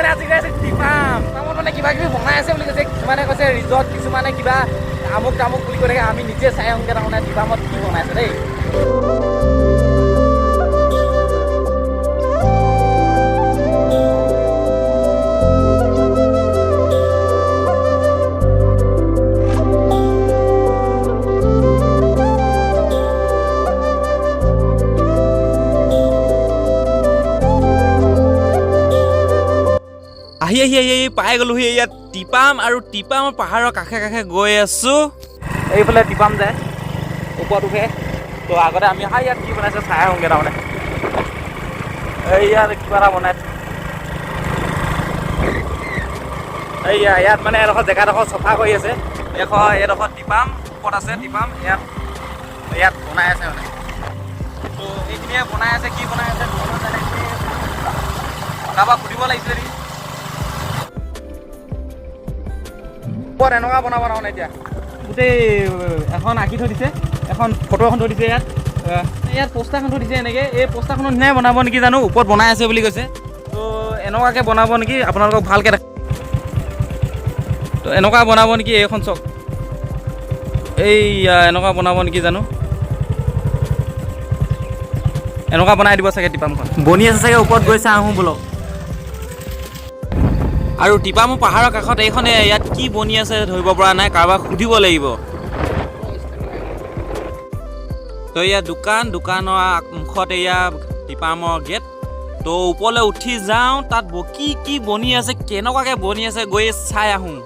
মানে আজি আছে টিপাম মানে কিবা কিবি বনাই আছে বুলি কৈছে কিছুমানে কৈছে ৰিজৰ্ট কিছুমানে কিবা আমুক তামুক বুলি কৈ থাকে আমি নিজে চাই আহোঁগৈ তাৰমানে টিপামত কি বনাইছে দেই আহি পাই গ'লোহি ইয়াত টিপাম আৰু টিপামৰ পাহাৰৰ কাষে কাষে গৈ আছোঁ এইফালে টিপাম যায় ওপৰত উঠে তো আগতে আমি অহা ইয়াত কি বনাইছে চাই আহোঁগৈ তাৰমানে ইয়াত কিবা এটা বনাইছে ইয়াত মানে এডোখৰ জেগাডোখৰ চফা কৰি আছে এইডোখৰ টিপাম ওপৰত আছে টিপাম ইয়াত বনাই আছে মানে তো এইখিনিয়ে বনাই আছে কি বনাই আছে কাৰোবাক সুধিব লাগিছিলে নেকি ওপৰত এনেকুৱা বনাব তাৰমানে এতিয়া গোটেই এখন আঁকি থৈ দিছে এখন ফটো এখন থৈ দিছে ইয়াত পোষ্টাৰখন থৈ দিছে এনেকৈ এই পোষ্টাৰখনৰ নিচিনাই বনাব নেকি জানো ওপৰত বনাই আছে বুলি কৈছে তো এনেকুৱাকৈ বনাব নেকি আপোনালোকক ভালকৈ দেখ তো এনেকুৱা বনাব নেকি এইখন চক এনেকুৱা বনাব নেকি জানো এনেকুৱা বনাই দিব চাগে টিপামখন বনি আছে চাগে ওপৰত গৈ চাই আহোঁ বোলক আৰু টিপামৰ পাহাৰৰ কাষত এইখনে ইয়াত কি বনি আছে ধৰিব পৰা নাই কাৰোবাক সুধিব লাগিব তো ইয়াত দোকানৰ মুখত এয়া টিপামৰ গেট তো ওপৰলৈ উঠি যাওঁ তাত কি বনি আছে কেনেকুৱাকৈ বনি আছে গৈ চাই আহোঁ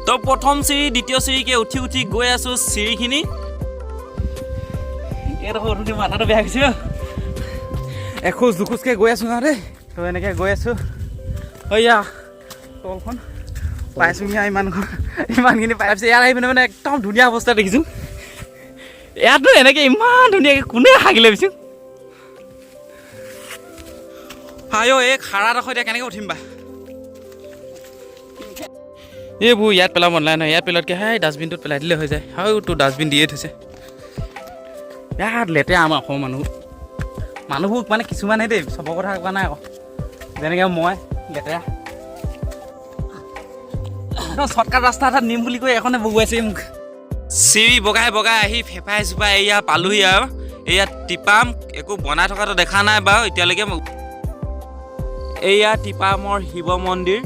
তো প্ৰথম চিৰি দ্বিতীয় চিৰিকৈ উঠি গৈ আছোঁ চিৰিখিনি এইডোখৰ উঠি মাথাটো বেয়া হৈছে এখোজ দুখোজকৈ গৈ আছোঁ আৰু দেই তো এনেকৈ গৈ আছোঁ তলখন পাইছোঁ ইমানখিনি পাই পিছে ইয়াত আহি পিনে মানে একদম ধুনীয়া অৱস্থা দেখিছোঁ ইয়াতো এনেকৈ ইমান ধুনীয়াকৈ কোনে হাগিলে পিছোঁ এই খাৰাডোখৰ এতিয়া কেনেকৈ উঠিম বা এইবোৰ ইয়াত পেলাব নালাগে নহয় ইয়াত পেলোৱাতকৈ ডাষ্টবিনটোত পেলাই দিলে হৈ যায় তোৰ ডাষ্টবিন দিয়ে থৈছে ইয়াত লেতেৰা আমাৰ অসমৰ মানুহবোৰ মানে কিছুমানে দেই চবৰ কথা কোৱা নাই আকৌ যেনেকৈ মই লেতেৰা শ্বৰ্টকাট ৰাস্তা এটাত নিম বুলি কৈ এখনে বগুৱাইছে মোক চিৰি বগাই আহি ফেফাই চুপাই এয়া পালোহি আৰু এয়া টিপাম একো বনাই থকাটো দেখা নাই বাৰু এতিয়ালৈকে এয়া টিপামৰ শিৱ মন্দিৰ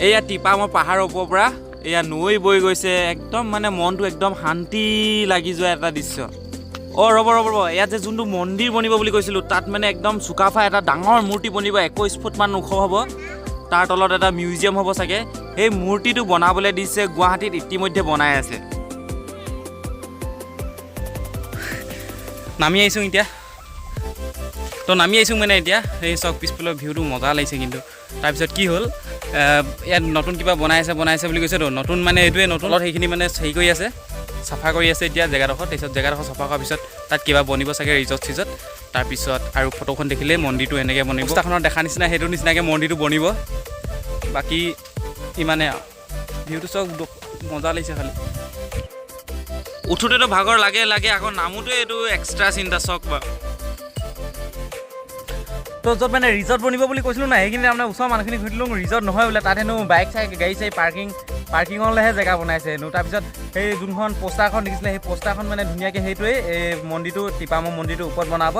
এয়া টিপামৰ পাহাৰৰ ওপৰৰ পৰা এয়া নৈ বৈ গৈছে একদম মানে মনটো একদম শান্তি লাগি যোৱা এটা দৃশ্য ৰ'ব ইয়াত যে যোনটো মন্দিৰ বনিব বুলি কৈছিলোঁ তাত মানে একদম চুকাফা এটা ডাঙৰ মূৰ্তি বনিব 21 ফুটমান ওখ হ'ব তাৰ তলত এটা মিউজিয়াম হ'ব চাগে সেই মূৰ্তিটো বনাবলৈ দিছে গুৱাহাটীত ইতিমধ্যে বনাই আছে নামি আহিছোঁ এতিয়া তো নামি আহিছোঁ মানে এতিয়া এই চক পিছফালৰ ভিউটো মজা লাগিছে কিন্তু তাৰপিছত কি হ'ল ইয়াত নতুন কিবা বনাইছে বুলি কৈছেতো নতুন মানে এইটোৱে নতুনত সেইখিনি মানে হেৰি কৰি আছে চাফা কৰি আছে এতিয়া জেগাডোখৰ তাৰপিছত জেগাডোখৰ চাফা কৰাৰ পিছত তাত কিবা বনিব চাগে ৰিজৰ্ট চিজৰ্ট তাৰপিছত আৰু ফটোখন দেখিলে মন্দিৰটো এনেকৈ বনিব ৰাস্তাখনত দেখা নিচিনা সেইটো নিচিনাকৈ মন্দিৰটো বনিব বাকী ইমানে আৰু ভিউটো চব মজা লাগিছে খালি উঠোঁতেতো ভাগৰ লাগে আকৌ নামোতে এইটো এক্সট্ৰা চিন্তা চক বাৰু তো য'ত মানে ৰিজৰ্ট বনিব বুলি কৈছিলোঁ না সেইখিনি তাৰমানে ওচৰৰ মানুহখিনি সুধিলোঁ ৰিজৰ্ট নহয় বোলে তাত হেনো বাইক গাড়ী চাই পাৰ্কিঙলৈহে জেগা বনাইছে হেনো তাৰপিছত সেই যোনখন পোষ্টাৰখন দেখিছিলে সেই পোষ্টাৰখন মানে ধুনীয়াকৈ সেইটোৱে এই মন্দিৰটো টিপামৰ মন্দিৰটোৰ ওপৰত বনাব